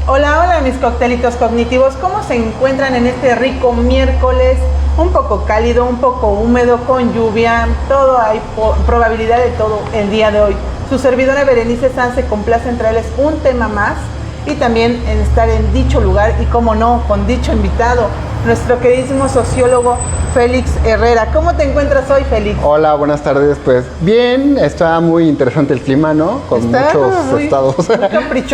Hola, hola mis coctelitos cognitivos, ¿cómo se encuentran en este rico miércoles? Un poco cálido, un poco húmedo, con lluvia, todo hay probabilidad de todo el día de hoy. Su servidora Berenice Sanz se complace en traerles un tema más y también en estar en dicho lugar y, como no, con dicho invitado, nuestro queridísimo sociólogo Félix Herrera. ¿Cómo te encuentras hoy, Félix? Hola, buenas tardes. Pues bien, está muy interesante el clima, ¿no? Con muchos estados.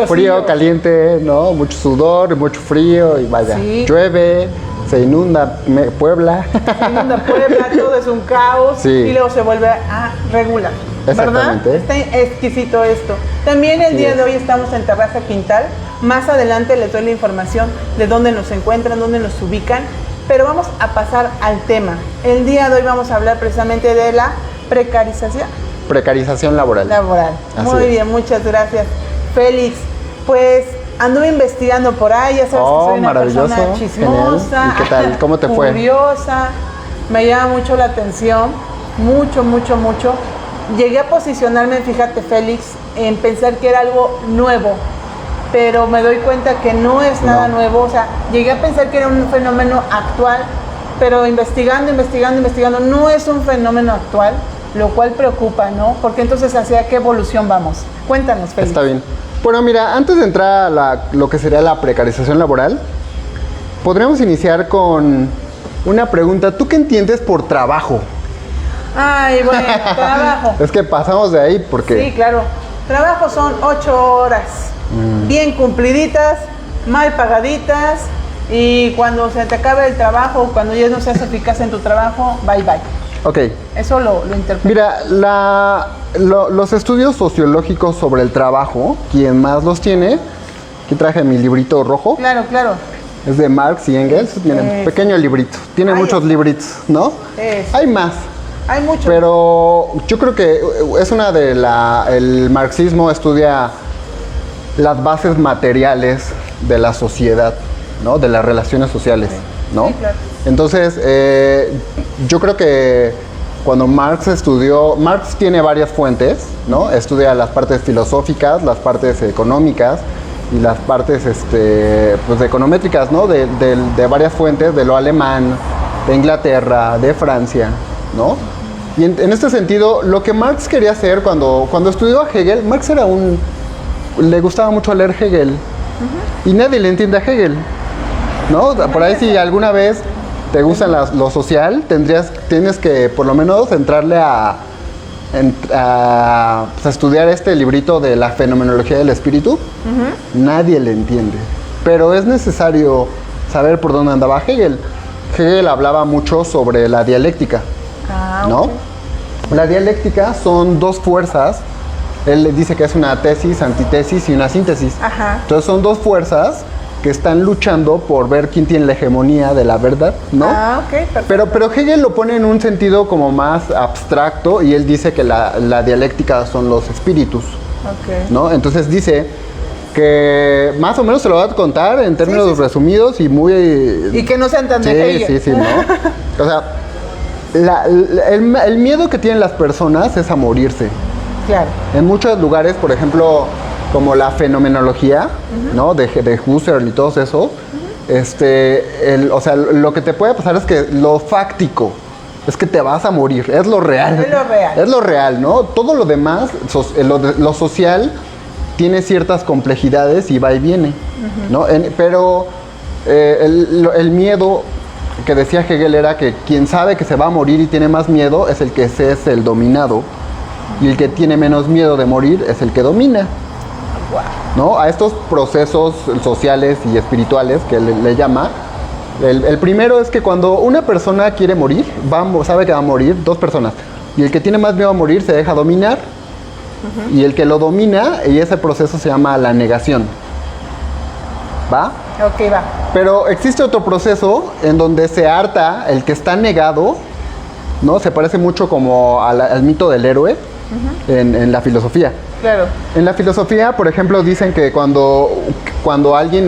Frío, caliente, ¿no? Mucho sudor, mucho frío y vaya, sí. Llueve, se inunda Puebla. Se inunda Puebla, todo es un caos, sí. Y luego se vuelve a regular. Exactamente. ¿Verdad? Está exquisito esto. También el día de hoy estamos en Terraza Quintal. Más adelante les doy la información de dónde nos encuentran, dónde nos ubican. Pero vamos a pasar al tema. El día de hoy vamos a hablar precisamente de la precarización. Precarización laboral. Muy bien, muchas gracias, Félix. Pues anduve investigando por ahí, ya sabes que soy una persona chismosa. Genial. ¿Y qué tal? ¿Cómo te fue? Curiosa. Me llama mucho la atención, mucho. Llegué a posicionarme, fíjate, Félix, en pensar que era algo nuevo, pero me doy cuenta que no es nada nuevo. O sea, llegué a pensar que era un fenómeno actual, pero investigando, no es un fenómeno actual, lo cual preocupa, ¿no? Porque entonces, ¿hacia qué evolución vamos? Cuéntanos, Félix. Está bien. Bueno, mira, antes de entrar a lo que sería la precarización laboral, podríamos iniciar con una pregunta. ¿Tú qué entiendes por trabajo? Ay, bueno, trabajo. Es que pasamos de ahí porque... Sí, claro. Trabajo son 8 horas, bien cumpliditas, mal pagaditas, y cuando se te acabe el trabajo, cuando ya no seas eficaz en tu trabajo, bye. Ok. Eso lo interpreto. Mira, los estudios sociológicos sobre el trabajo, quien más los tiene, aquí traje mi librito rojo. Claro. Es de Marx y Engels, miren, pequeño librito. Tiene muchos libritos, ¿no? Hay más. Hay muchos. Pero yo creo que es una de el marxismo estudia las bases materiales de la sociedad, ¿no? De las relaciones sociales, ¿no? Sí, claro. Entonces, yo creo que cuando Marx tiene varias fuentes, ¿no? Estudia las partes filosóficas, las partes económicas y las partes pues econométricas, ¿no? De varias fuentes, de lo alemán, de Inglaterra, de Francia, ¿no? Y en este sentido, lo que Marx quería hacer cuando estudió a Hegel, Marx le gustaba mucho leer Hegel, y nadie le entiende a Hegel, ¿no? Por ahí, si alguna vez te gusta lo social, tienes que por lo menos entrarle a estudiar este librito de la fenomenología del espíritu. Nadie le entiende, pero es necesario saber por dónde andaba Hegel. Hegel hablaba mucho sobre la dialéctica, ¿no? Okay. La dialéctica son dos fuerzas. Él dice que es una tesis, antítesis y una síntesis. Ajá. Entonces son dos fuerzas que están luchando por ver quién tiene la hegemonía de la verdad, ¿no? Ok, perfecto. Pero Hegel lo pone en un sentido como más abstracto, y él dice que la dialéctica son los espíritus, ¿no? Entonces dice que más o menos se lo va a contar en términos resumidos y muy... Y que no sean tan de Hegel. Sí, ¿no? O sea, el miedo que tienen las personas es a morirse. Claro. En muchos lugares, por ejemplo, como la fenomenología, ¿no? De Husserl y todo eso, o sea, lo que te puede pasar es que lo fáctico es que te vas a morir, es lo real. Es lo real, ¿no? Todo lo demás, lo social, tiene ciertas complejidades y va y viene, ¿no? Pero el miedo que decía Hegel era que quien sabe que se va a morir y tiene más miedo es el que es el dominado, y el que tiene menos miedo de morir es el que domina, ¿no? A estos procesos sociales y espirituales que le llama, el primero es que cuando una persona quiere morir, sabe que va a morir, dos personas, y el que tiene más miedo a morir se deja dominar, y el que lo domina, y ese proceso se llama la negación. ¿Va? Ok, va. Pero existe otro proceso en donde se harta el que está negado, ¿no? Se parece mucho como al mito del héroe en la filosofía. Claro. En la filosofía, por ejemplo, dicen que cuando alguien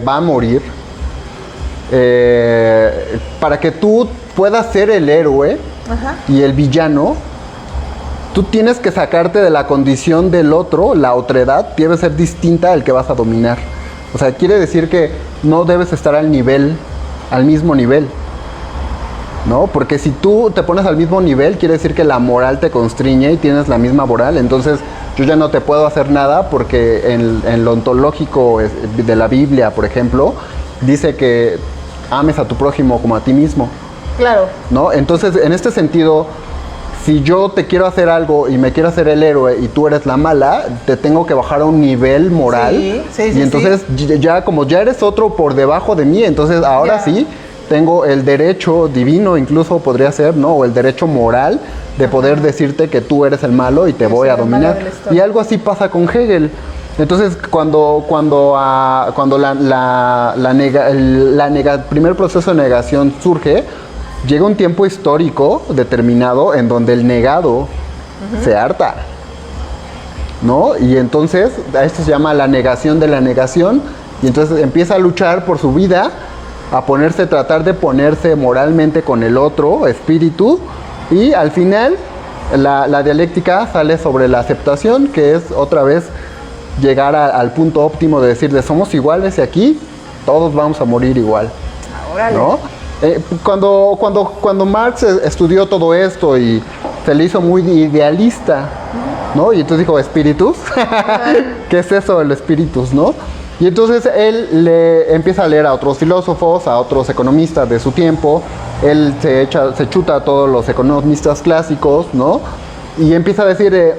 va a morir, para que tú puedas ser el héroe y el villano, tú tienes que sacarte de la condición del otro, la otredad, debe ser distinta al que vas a dominar. O sea, quiere decir que no debes estar al mismo nivel, ¿no? Porque si tú te pones al mismo nivel, quiere decir que la moral te constriñe y tienes la misma moral. Entonces, yo ya no te puedo hacer nada porque en lo ontológico de la Biblia, por ejemplo, dice que ames a tu prójimo como a ti mismo. Claro. ¿No? Entonces, en este sentido, si yo te quiero hacer algo y me quiero hacer el héroe y tú eres la mala, te tengo que bajar a un nivel moral. Y entonces, ya como ya eres otro por debajo de mí, entonces ahora sí tengo el derecho divino, incluso podría ser, ¿no? O el derecho moral de poder decirte que tú eres el malo y te voy a dominar. Y algo así pasa con Hegel. Entonces, cuando el primer proceso de negación surge, llega un tiempo histórico determinado en donde el negado se harta, ¿no? Y entonces, a esto se llama la negación de la negación, y entonces empieza a luchar por su vida, a tratar de ponerse moralmente con el otro espíritu, y al final la dialéctica sale sobre la aceptación, que es otra vez llegar al punto óptimo de decir, somos iguales y aquí todos vamos a morir igual, ¿no? Cuando Marx estudió todo esto y se le hizo muy idealista, ¿no? Y entonces dijo, ¿espíritus? ¿Qué es eso del espíritus, no? Y entonces él le empieza a leer a otros filósofos, a otros economistas de su tiempo. Él se chuta a todos los economistas clásicos, ¿no? Y empieza a decir,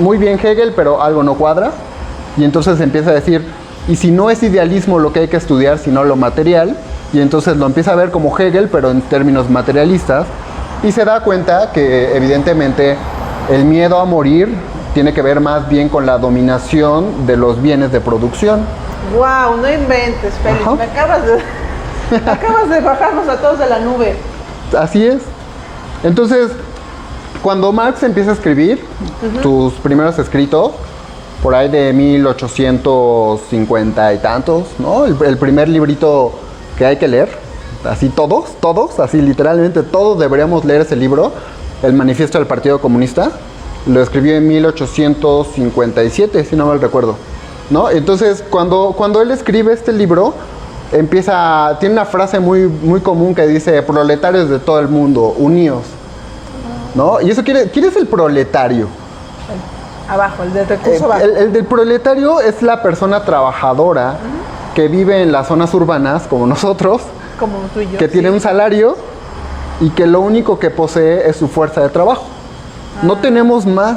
muy bien Hegel, pero algo no cuadra. Y entonces empieza a decir, ¿y si no es idealismo lo que hay que estudiar, sino lo material? Y entonces lo empieza a ver como Hegel, pero en términos materialistas. Y se da cuenta que evidentemente el miedo a morir tiene que ver más bien con la dominación de los bienes de producción. ¡Wow! No inventes, Félix. Me acabas de bajarnos a todos de la nube. Así es. Entonces, cuando Marx empieza a escribir sus primeros escritos, por ahí de 1850 y tantos, ¿no? El primer librito que hay que leer, así todos, así literalmente todos deberíamos leer ese libro, el Manifiesto del Partido Comunista. Lo escribió en 1857, si no mal recuerdo, ¿no? Entonces, cuando él escribe este libro, tiene una frase muy, muy común que dice, proletarios de todo el mundo, uníos, ¿no? Y eso ¿quién es el proletario? Abajo, el del recurso bajo. El del proletario es la persona trabajadora que vive en las zonas urbanas, como nosotros, como tú y yo, que tiene un salario y que lo único que posee es su fuerza de trabajo. No tenemos más.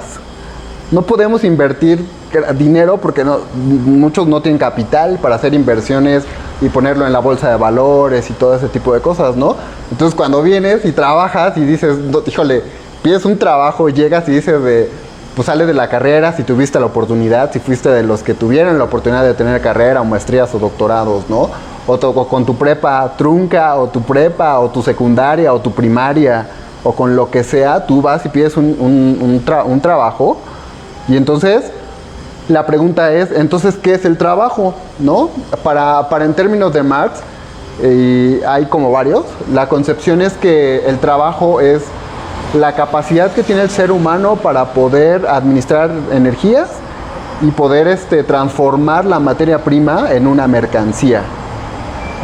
No podemos invertir dinero porque muchos no tienen capital para hacer inversiones y ponerlo en la bolsa de valores y todo ese tipo de cosas, ¿no? Entonces, cuando vienes y trabajas y dices, híjole, pides un trabajo, llegas y dices pues sales de la carrera si tuviste la oportunidad, si fuiste de los que tuvieron la oportunidad de tener carrera o maestrías o doctorados, ¿no? O con tu prepa trunca, o tu prepa, o tu secundaria, o tu primaria, o con lo que sea, tú vas y pides un trabajo. Y entonces, la pregunta es, entonces, ¿qué es el trabajo? ¿No? Para en términos de Marx, hay como varios, la concepción es que el trabajo es la capacidad que tiene el ser humano para poder administrar energías y poder transformar la materia prima en una mercancía.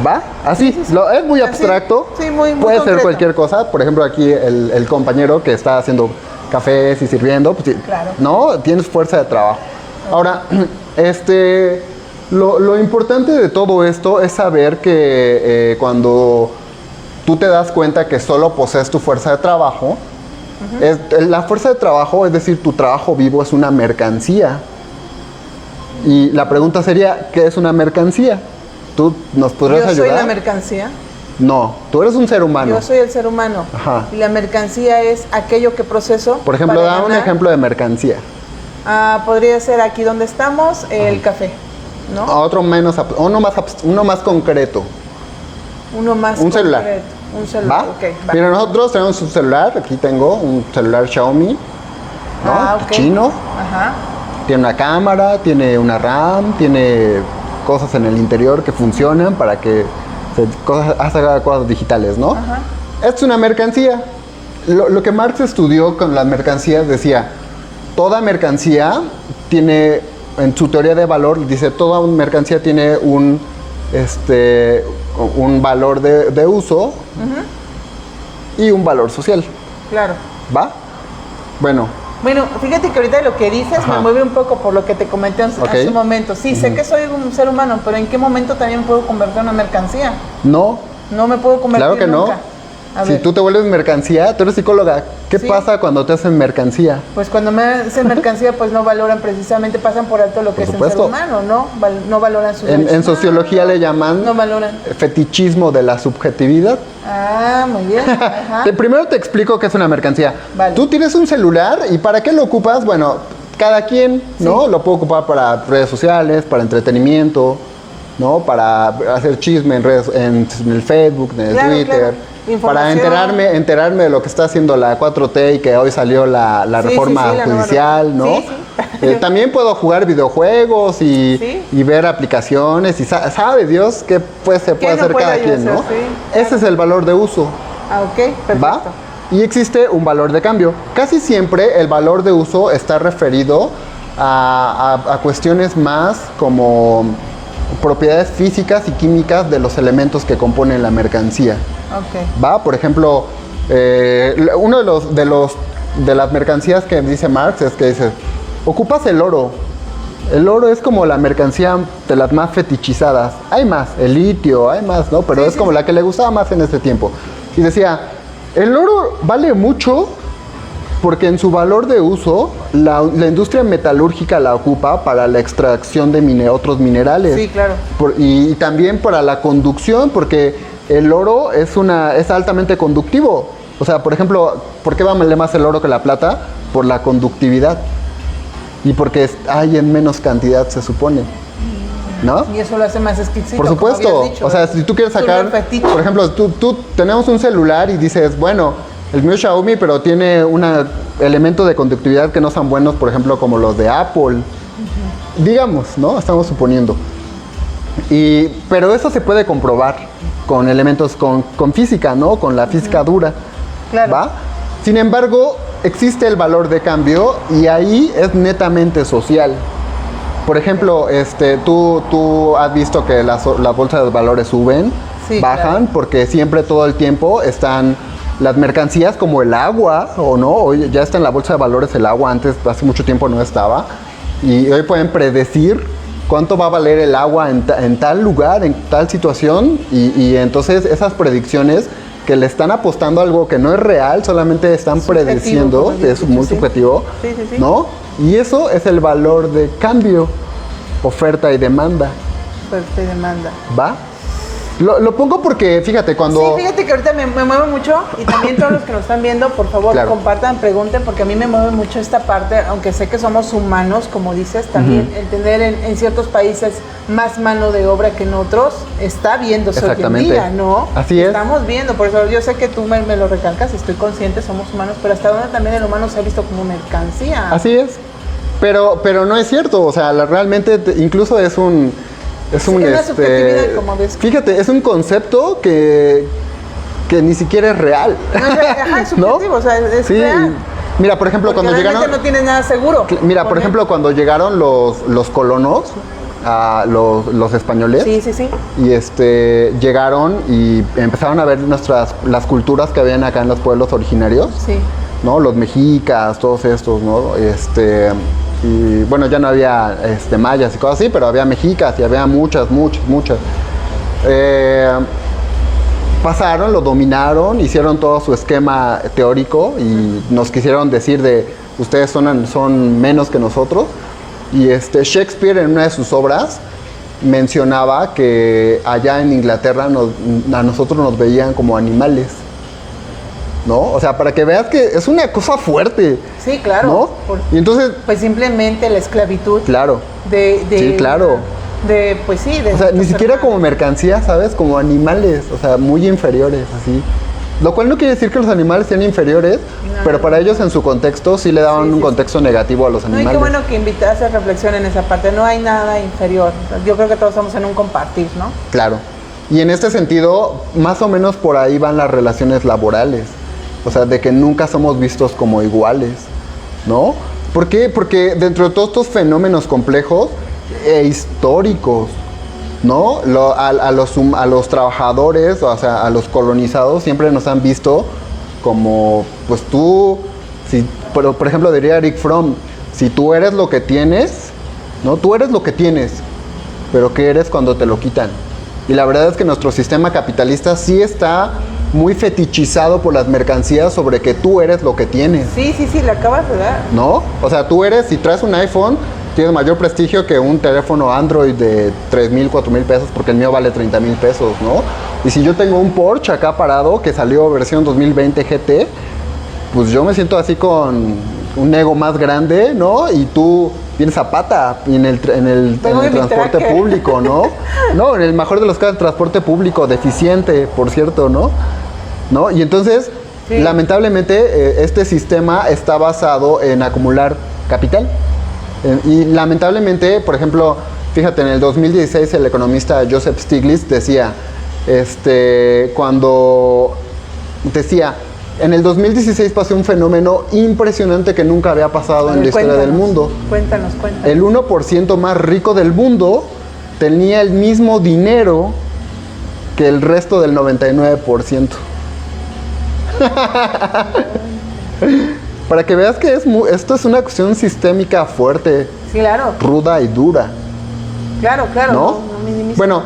¿Va? Así, sí. Es muy abstracto, sí, muy puede concreto. ser cualquier cosa. Por ejemplo, aquí el compañero que está haciendo cafés y sirviendo, pues, claro, ¿no? Tienes fuerza de trabajo. Ahora, lo importante de todo esto es saber que cuando tú te das cuenta que solo posees tu fuerza de trabajo, la fuerza de trabajo, es decir, tu trabajo vivo es una mercancía. Y la pregunta sería, ¿qué es una mercancía? ¿Tú nos podrías ayudar? ¿Yo soy la mercancía? No, tú eres un ser humano. Yo soy el ser humano. Ajá. Y la mercancía es aquello que proceso. Por ejemplo, da un ejemplo de mercancía. Podría ser aquí donde estamos, el café, ¿no? Uno más concreto. Uno más un celular. concreto. Un celular. ¿Va? Okay, va. Mira, nosotros tenemos un celular. Aquí tengo un celular Xiaomi, ¿no? Okay. Chino. Ajá. Tiene una cámara, tiene una RAM, tiene cosas en el interior que funcionan para que haga cosas digitales, ¿no? Ajá. Esto es una mercancía. Lo que Marx estudió con las mercancías decía, toda mercancía tiene en su teoría de valor, dice, toda mercancía tiene un valor de uso y un valor social. Claro. ¿Va? Bueno, fíjate que ahorita lo que dices me mueve un poco por lo que te comenté hace un momento. Sí, sé que soy un ser humano, pero ¿en qué momento también puedo convertir en una mercancía? No. No me puedo convertir Claro que nunca. no. Si tú te vuelves mercancía, tú eres psicóloga. ¿Qué pasa cuando te hacen mercancía? Pues cuando me hacen mercancía, pues no valoran precisamente, pasan por alto lo que es el ser humano, ¿no? No valoran sus derechos. En sociología le llaman no valoran. Fetichismo de la subjetividad. Ah, muy bien. Ajá. Primero te explico qué es una mercancía. Vale. Tú tienes un celular y ¿para qué lo ocupas? Bueno, cada quien, ¿no? Lo puede ocupar para redes sociales, para entretenimiento, ¿no? Para hacer chisme en el Facebook, en el Twitter. Claro. Para enterarme de lo que está haciendo la 4T y que hoy salió la reforma judicial, ¿no? También puedo jugar videojuegos y ver aplicaciones y sabe Dios qué se puede hacer cada quien, ¿no? Ese es el valor de uso. Ah, ok, perfecto. ¿Va? Y existe un valor de cambio. Casi siempre el valor de uso está referido a cuestiones más como propiedades físicas y químicas de los elementos que componen la mercancía. Okay. ¿Va? Por ejemplo, uno de las mercancías que dice Marx es que dice, ocupas el oro. El oro es como la mercancía de las más fetichizadas. Hay más, el litio, hay más, ¿no? Pero es como la que le gustaba más en este tiempo. Y decía, el oro vale mucho porque en su valor de uso, la industria metalúrgica la ocupa para la extracción de otros minerales. Sí, claro. Y también para la conducción, porque el oro es altamente conductivo. O sea, por ejemplo, ¿por qué vale más el oro que la plata? Por la conductividad. Y porque hay en menos cantidad, se supone. ¿No? Y eso lo hace más exquisito. Por supuesto. Dicho, o sea, si tú quieres sacar, por ejemplo, tú tenemos un celular y dices, bueno, el mío es Xiaomi, pero tiene un elemento de conductividad que no son buenos, por ejemplo, como los de Apple. Digamos, ¿no? Estamos suponiendo. Pero eso se puede comprobar con elementos, con física, ¿no? Con la física dura. Claro. ¿Va? Sin embargo, existe el valor de cambio y ahí es netamente social. Por ejemplo, tú has visto que las bolsas de valores suben, bajan, porque siempre todo el tiempo están las mercancías como el agua, o no, hoy ya está en la bolsa de valores el agua, antes, hace mucho tiempo no estaba, y hoy pueden predecir cuánto va a valer el agua en tal lugar, en tal situación, y entonces esas predicciones que le están apostando a algo que no es real, solamente están predeciendo, es muy subjetivo, ¿no? Y eso es el valor de cambio, oferta y demanda. Oferta y demanda. ¿Va? Lo pongo porque, fíjate, cuando... Sí, fíjate que ahorita me mueve mucho y también todos los que nos están viendo, por favor, compartan, pregunten, porque a mí me mueve mucho esta parte, aunque sé que somos humanos, como dices, también el tener en ciertos países más mano de obra que en otros, está viéndose hoy en día, ¿no? Así es. Estamos viendo, por eso yo sé que tú me lo recalcas, estoy consciente, somos humanos, pero hasta ahora también el humano se ha visto como mercancía. Así es, pero no es cierto, o sea, realmente incluso es una subjetividad, como ves. Fíjate, es un concepto que ni siquiera es real. No es real, ajá, es subjetivo, ¿no? O sea, es real. Mira, por ejemplo, porque cuando llegaron... no tienes nada seguro. Mira, por ejemplo, cuando llegaron los colonos, los españoles. Sí. Y llegaron y empezaron a ver las culturas que habían acá en los pueblos originarios. Sí. ¿No? Los mexicas, todos estos, ¿no? Y bueno, ya no había mayas y cosas así, pero había mexicas y había muchas. Pasaron, lo dominaron, hicieron todo su esquema teórico y nos quisieron decir ustedes son menos que nosotros. Y Shakespeare en una de sus obras mencionaba que allá en Inglaterra a nosotros nos veían como animales. ¿No? O sea, para que veas que es una cosa fuerte. Sí, claro. ¿No? Y entonces... Pues simplemente la esclavitud. Claro. Sí, claro. O sea, ni siquiera como mercancía, ¿sabes? Como animales, o sea, muy inferiores, así. Lo cual no quiere decir que los animales sean inferiores, pero para ellos en su contexto sí le daban un contexto negativo a los animales. No, y qué bueno que invitas a reflexión en esa parte. No hay nada inferior. Yo creo que todos estamos en un compartir, ¿no? Claro. Y en este sentido, más o menos por ahí van las relaciones laborales. O sea, de que nunca somos vistos como iguales, ¿no? ¿Por qué? Porque dentro de todos estos fenómenos complejos e históricos, ¿no? A los trabajadores, o sea, a los colonizados, siempre nos han visto como, pues tú, si, por ejemplo, diría Eric Fromm, si tú eres lo que tienes, ¿no? Tú eres lo que tienes, pero ¿qué eres cuando te lo quitan? Y la verdad es que nuestro sistema capitalista sí está muy fetichizado por las mercancías sobre que tú eres lo que tienes. Sí, le acabas de dar. ¿No? O sea, tú eres, si traes un iPhone, tienes mayor prestigio que un teléfono Android de 3,000, 4,000 pesos, porque el mío vale 30,000 pesos, ¿no? Y si yo tengo un Porsche acá parado, que salió versión 2020 GT, pues yo me siento así con un ego más grande, ¿no? Y tú vienes a pata en el transporte público, ¿no? No, en el mejor de los casos, transporte público, deficiente, por cierto, ¿no? Y entonces, sí, lamentablemente, este sistema está basado en acumular capital. Y lamentablemente, por ejemplo, fíjate, en el 2016 el economista Joseph Stiglitz decía, en el 2016 pasó un fenómeno impresionante que nunca había pasado en la historia del mundo. Cuéntanos. El 1% más rico del mundo tenía el mismo dinero que el resto del 99%. Para que veas que esto es una cuestión sistémica fuerte, sí, claro, ruda y dura. Claro, ¿no? Bueno,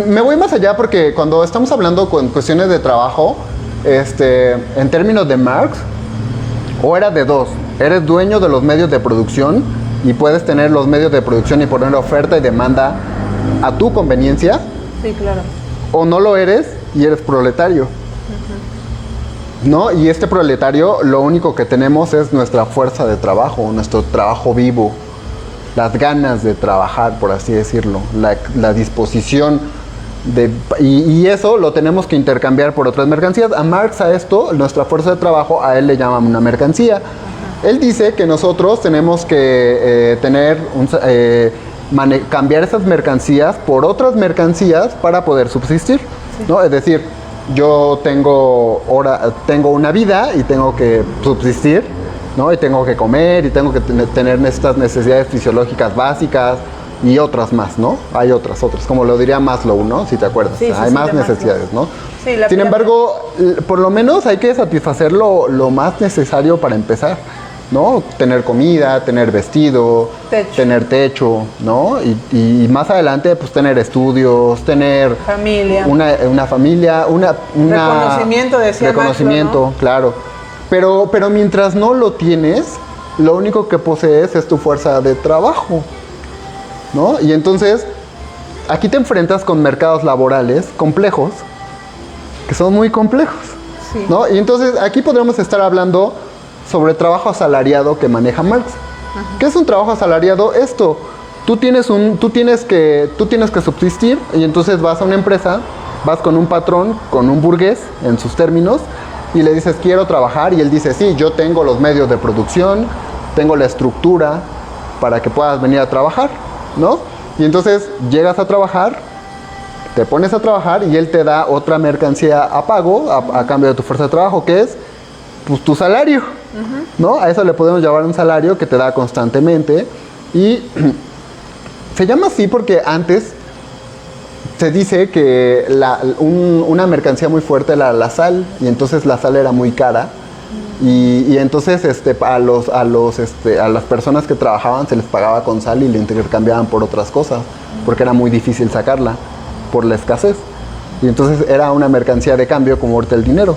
me voy más allá porque cuando estamos hablando con cuestiones de trabajo, en términos de Marx, o era de dos: eres dueño de los medios de producción y puedes tener los medios de producción y poner oferta y demanda a tu conveniencia. Sí, claro. O no lo eres y eres proletario. ¿No? Y este proletario, lo único que tenemos es nuestra fuerza de trabajo, nuestro trabajo vivo, las ganas de trabajar, por así decirlo, la disposición y eso lo tenemos que intercambiar por otras mercancías. A Marx, a esto, nuestra fuerza de trabajo, a él le llaman una mercancía. Él dice que nosotros tenemos que cambiar esas mercancías por otras mercancías para poder subsistir, ¿no? Es decir, yo tengo una vida y tengo que subsistir, ¿no? Y tengo que comer y tengo que tener estas necesidades fisiológicas básicas y otras más, ¿no? Hay otras, como lo diría Maslow, ¿no? Si te acuerdas. Sí, hay más necesidades, ¿no? Sí, sin embargo, por lo menos hay que satisfacer lo más necesario para empezar, ¿no? Tener comida, tener vestido, tener techo, ¿no? Y más adelante, pues tener estudios, tener familia, una familia, reconocimiento, decía reconocimiento, Marx, ¿no? Claro. Pero mientras no lo tienes, lo único que posees es tu fuerza de trabajo, ¿no? Y entonces, aquí te enfrentas con mercados laborales complejos, que son muy complejos, sí, ¿no? Y entonces, aquí podríamos estar hablando sobre trabajo asalariado que maneja Marx. Ajá. ¿Qué es un trabajo asalariado? Esto, tú tienes que subsistir, y entonces vas a una empresa, vas con un patrón, con un burgués, en sus términos, y le dices, quiero trabajar, y él dice, sí, yo tengo los medios de producción, tengo la estructura para que puedas venir a trabajar, ¿no? Y entonces llegas a trabajar, te pones a trabajar, y él te da otra mercancía a pago, a cambio de tu fuerza de trabajo, que es, pues, tu salario, ¿no? A eso le podemos llamar un salario que te da constantemente, y se llama así porque antes se dice que una mercancía muy fuerte era la sal, y entonces la sal era muy cara, y entonces a las personas que trabajaban se les pagaba con sal y le intercambiaban por otras cosas, porque era muy difícil sacarla por la escasez, y entonces era una mercancía de cambio como ahorita el dinero,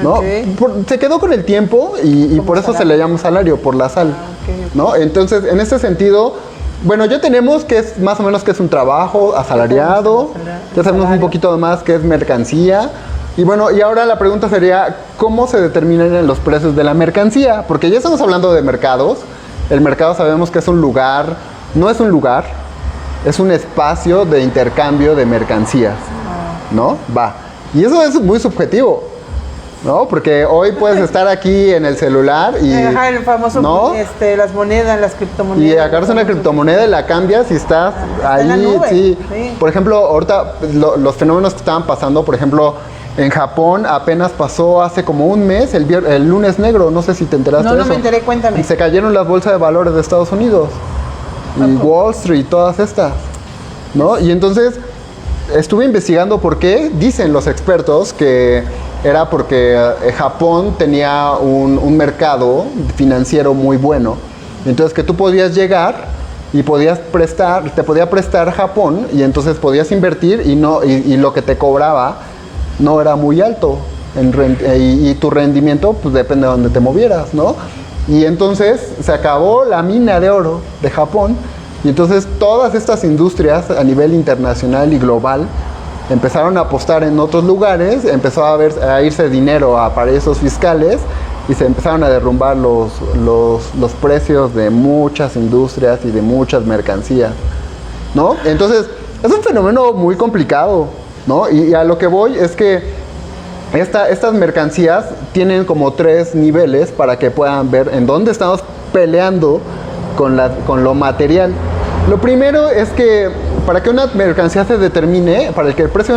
¿no? Okay. Se quedó con el tiempo y por eso salario se le llama salario, por la sal, okay. ¿No? Entonces, en este sentido, bueno, ya tenemos que es más o menos que es un trabajo asalariado, ya sabemos un poquito más que es mercancía, y bueno, y ahora la pregunta sería, ¿cómo se determinan los precios de la mercancía? Porque ya estamos hablando de mercados. El mercado sabemos que es un lugar, no es un lugar, es un espacio de intercambio de mercancías, ¿no? Y eso es muy subjetivo, ¿no? Porque hoy puedes estar aquí en el celular y... Ajá, el famoso, ¿no? Las monedas, las criptomonedas. Y agarras una criptomoneda y la cambias y estás ahí, en la nube. Sí. Por ejemplo, ahorita los fenómenos que estaban pasando, por ejemplo, En Japón apenas pasó hace como un mes, el lunes negro, no sé si te enteraste de eso. No me enteré, cuéntame. Y se cayeron las bolsas de valores de Estados Unidos. Y Wall Street, todas estas, ¿no? Y entonces estuve investigando por qué. Dicen los expertos que era porque Japón tenía un mercado financiero muy bueno. Entonces que tú podías llegar y podías prestar, te podía prestar Japón y entonces podías invertir y lo que te cobraba no era muy alto. Y tu rendimiento pues depende de donde te movieras, ¿no? Y entonces se acabó la mina de oro de Japón y entonces todas estas industrias a nivel internacional y global empezaron a apostar en otros lugares, empezó a irse dinero a paraísos fiscales y se empezaron a derrumbar los precios de muchas industrias y de muchas mercancías, ¿no? Entonces es un fenómeno muy complicado, ¿no? Y a lo que voy es que estas mercancías tienen como 3 niveles para que puedan ver en dónde estamos peleando con lo material. Lo primero es que para que una mercancía se determine, para que el precio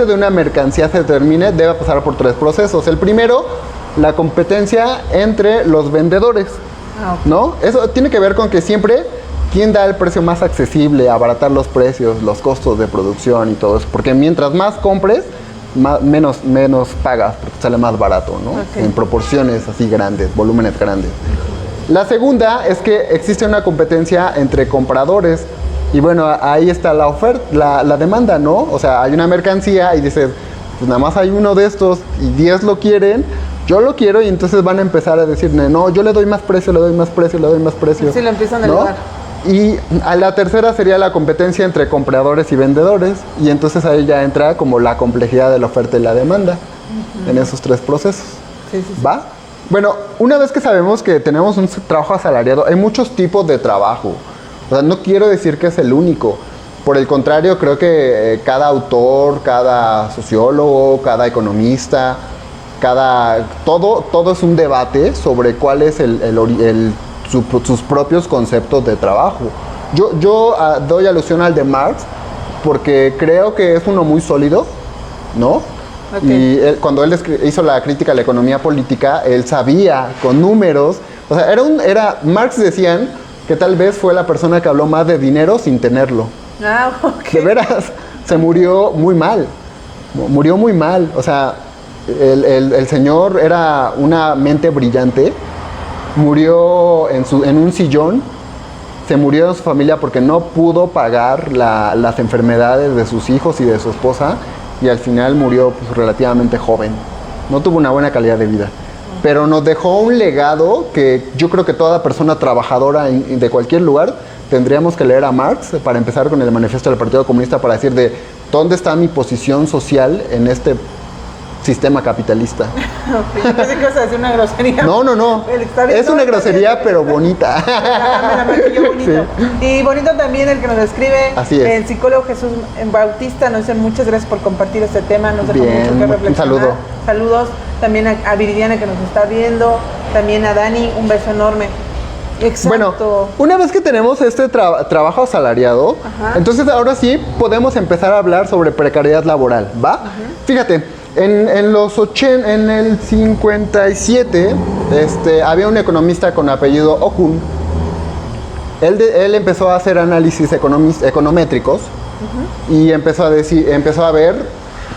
de una mercancía se determine, debe pasar por 3 procesos. El primero, la competencia entre los vendedores, ¿no? Eso tiene que ver con que siempre quién da el precio más accesible, abaratar los precios, los costos de producción y todo eso. Porque mientras más compres, menos pagas, porque sale más barato, ¿no? En proporciones así grandes, volúmenes grandes. La segunda es que existe una competencia entre compradores. Y bueno, ahí está la oferta, la demanda, ¿no? O sea, hay una mercancía y dices, pues nada más hay uno de estos y 10 lo quieren, yo lo quiero, y entonces van a empezar a decirme, no, yo le doy más precio, le doy más precio, le doy más precio. Sí, lo empiezan a ¿no? elevar. Y a la tercera sería la competencia entre compradores y vendedores, y entonces ahí ya entra como la complejidad de la oferta y la demanda en esos 3 procesos. Sí. ¿Va? Bueno, una vez que sabemos que tenemos un trabajo asalariado, hay muchos tipos de trabajo. O sea, no quiero decir que es el único. Por el contrario, creo que cada autor, cada sociólogo, cada economista, todo es un debate sobre cuál es sus propios conceptos de trabajo. Yo doy alusión al de Marx porque creo que es uno muy sólido, ¿no? Y cuando él hizo la crítica a la economía política, él sabía con números, o sea, Marx decían que tal vez fue la persona que habló más de dinero sin tenerlo. De veras, se murió muy mal, o sea, el señor era una mente brillante, murió en un sillón, se murió en su familia porque no pudo pagar las enfermedades de sus hijos y de su esposa, y al final murió pues, relativamente joven. No tuvo una buena calidad de vida. Pero nos dejó un legado que yo creo que toda persona trabajadora de cualquier lugar tendríamos que leer a Marx para empezar con el manifiesto del Partido Comunista para decir de dónde está mi posición social en este sistema capitalista. Yo pensé que ibas a decir una grosería. No. Es una grosería, pero bonita. Me la maquilló bonito. Sí. Y bonito también el que nos escribe. Así es. El psicólogo Jesús Bautista nos dice muchas gracias por compartir este tema. Nos deja mucho que reflexionar. Un saludo. Saludos también a Viridiana que nos está viendo. También a Dani, un beso enorme. Exacto. Bueno, una vez que tenemos este trabajo asalariado, entonces ahora sí podemos empezar a hablar sobre precariedad laboral, ¿va? Fíjate. En el 57, había un economista con apellido Okun. Él empezó a hacer análisis econométricos y empezó a ver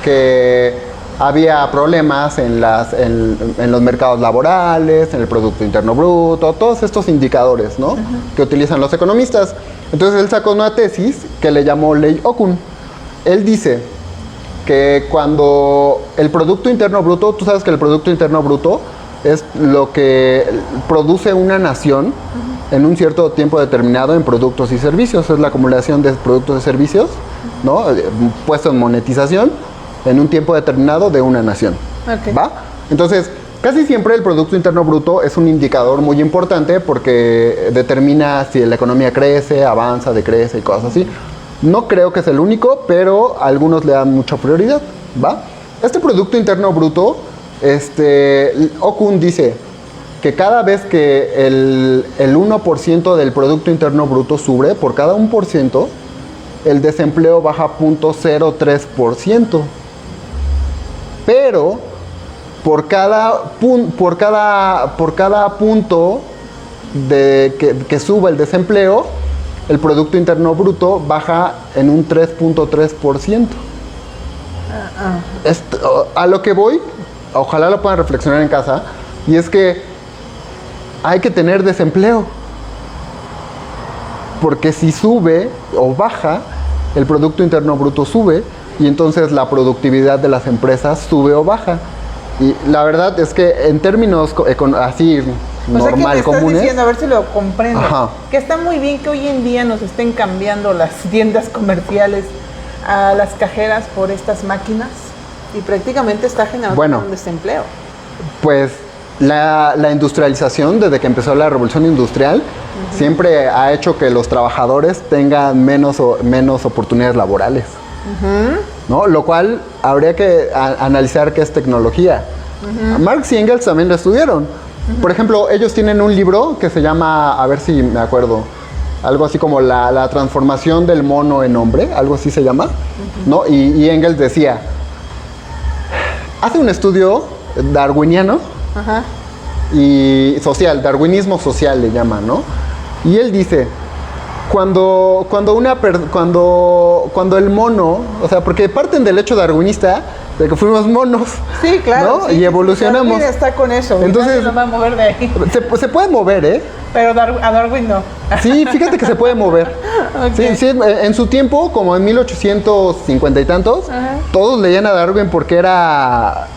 que había problemas en los mercados laborales, en el Producto Interno Bruto, todos estos indicadores, ¿no? Que utilizan los economistas. Entonces él sacó una tesis que le llamó Ley Okun. Él dice que cuando el Producto Interno Bruto, tú sabes que el Producto Interno Bruto es lo que produce una nación en un cierto tiempo determinado en productos y servicios, es la acumulación de productos y servicios, ¿no? Puesto en monetización en un tiempo determinado de una nación, ¿va? Entonces, casi siempre el Producto Interno Bruto es un indicador muy importante porque determina si la economía crece, avanza, decrece y cosas así. No creo que es el único, pero algunos le dan mucha prioridad, ¿va? Este Producto Interno Bruto, Okun dice que cada vez que el 1% del Producto Interno Bruto sube, por cada 1%, el desempleo baja 0.03%. Pero por cada punto que suba el desempleo, el Producto Interno Bruto baja en un 3.3%. A lo que voy, ojalá lo puedan reflexionar en casa, y es que hay que tener desempleo. Porque si sube o baja, el Producto Interno Bruto sube, y entonces la productividad de las empresas sube o baja. Y la verdad es que en términos así normal, comunes... diciendo, a ver si lo comprendo, Ajá. que está muy bien que hoy en día nos estén cambiando las tiendas comerciales a las cajeras por estas máquinas, y prácticamente está generando un desempleo. Pues la industrialización, desde que empezó la revolución industrial, siempre ha hecho que los trabajadores tengan menos oportunidades laborales. ¿No? Lo cual habría que analizar qué es tecnología. Marx y Engels también lo estudiaron. Por ejemplo, ellos tienen un libro que se llama, a ver si me acuerdo, algo así como la transformación del mono en hombre, algo así se llama, ¿no? Y Engels decía, hace un estudio darwiniano y social, darwinismo social le llaman, ¿no? Y él dice, cuando el mono, o sea, porque parten del hecho darwinista de que fuimos monos. Sí, claro. ¿No? Sí, y evolucionamos. Darwin está con eso. Entonces, no va a mover de ahí. Se puede mover, ¿eh? Pero a Darwin no. Sí, fíjate que se puede mover. Okay. Sí, en su tiempo, como en 1850 y tantos, todos leían a Darwin porque estaba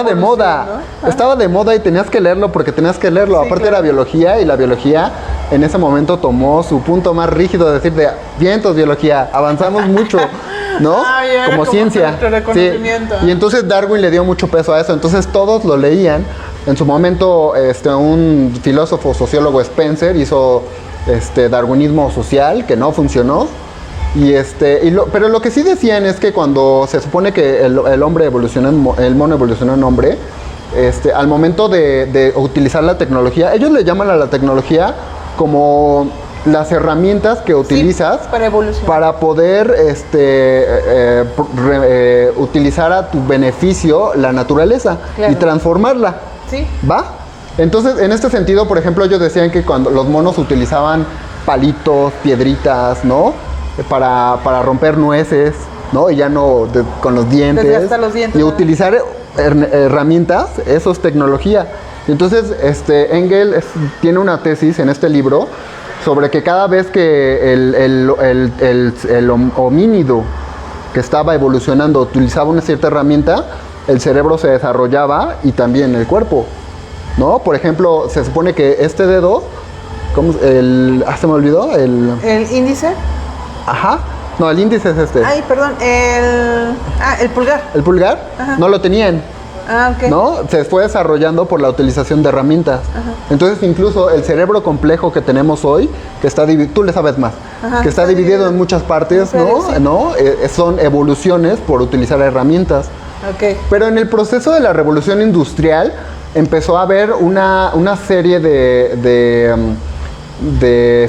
de moda, ¿no? Estaba de moda y tenías que leerlo porque tenías que leerlo. Sí, aparte era biología, y la biología en ese momento tomó su punto más rígido de decir de vientos biología, avanzamos mucho, ¿no? Como ciencia. Sí. Y entonces Darwin le dio mucho peso a eso, entonces todos lo leían. En su momento un filósofo sociólogo, Spencer, hizo darwinismo social, que no funcionó. Pero lo que sí decían es que cuando se supone que el hombre evolucionó, el mono evolucionó en hombre, al momento de utilizar la tecnología, ellos le llaman a la tecnología como las herramientas que utilizas para poder utilizar a tu beneficio la naturaleza y transformarla. Sí. ¿Va? Entonces, en este sentido, por ejemplo, ellos decían que cuando los monos utilizaban palitos, piedritas, ¿no? Para romper nueces, ¿no? Y ya no con los dientes. Los dientes, y utilizar herramientas, eso es tecnología. Entonces, Engels tiene una tesis en este libro sobre que cada vez que el homínido que estaba evolucionando utilizaba una cierta herramienta, el cerebro se desarrollaba y también el cuerpo, ¿no? Por ejemplo, se supone que este dedo, se me olvidó, el índice. Ajá. No, el índice es este. Ay, perdón, el pulgar. ¿El pulgar? Ajá. No lo tenían. Ok. ¿No? Se fue desarrollando por la utilización de herramientas. Ajá. Entonces, incluso el cerebro complejo que tenemos hoy, que está dividido, tú le sabes más, que está dividido en muchas partes, ¿no? Sí. ¿No? Son evoluciones por utilizar herramientas. Okay. Pero en el proceso de la revolución industrial empezó a haber una serie de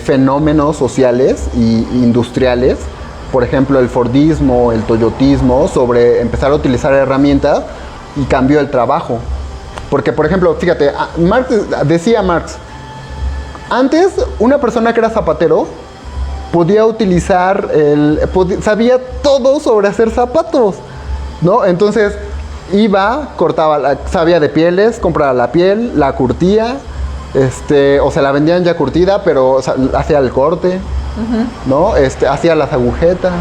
fenómenos sociales e industriales, por ejemplo el Fordismo, el Toyotismo, sobre empezar a utilizar herramientas, y cambió el trabajo. Porque, por ejemplo, fíjate, decía Marx, antes una persona que era zapatero podía utilizar, sabía todo sobre hacer zapatos, ¿no? Entonces iba, sabía de pieles, compraba la piel, la curtía, o se la vendían ya curtida, pero hacía el corte, ¿no? Hacía las agujetas,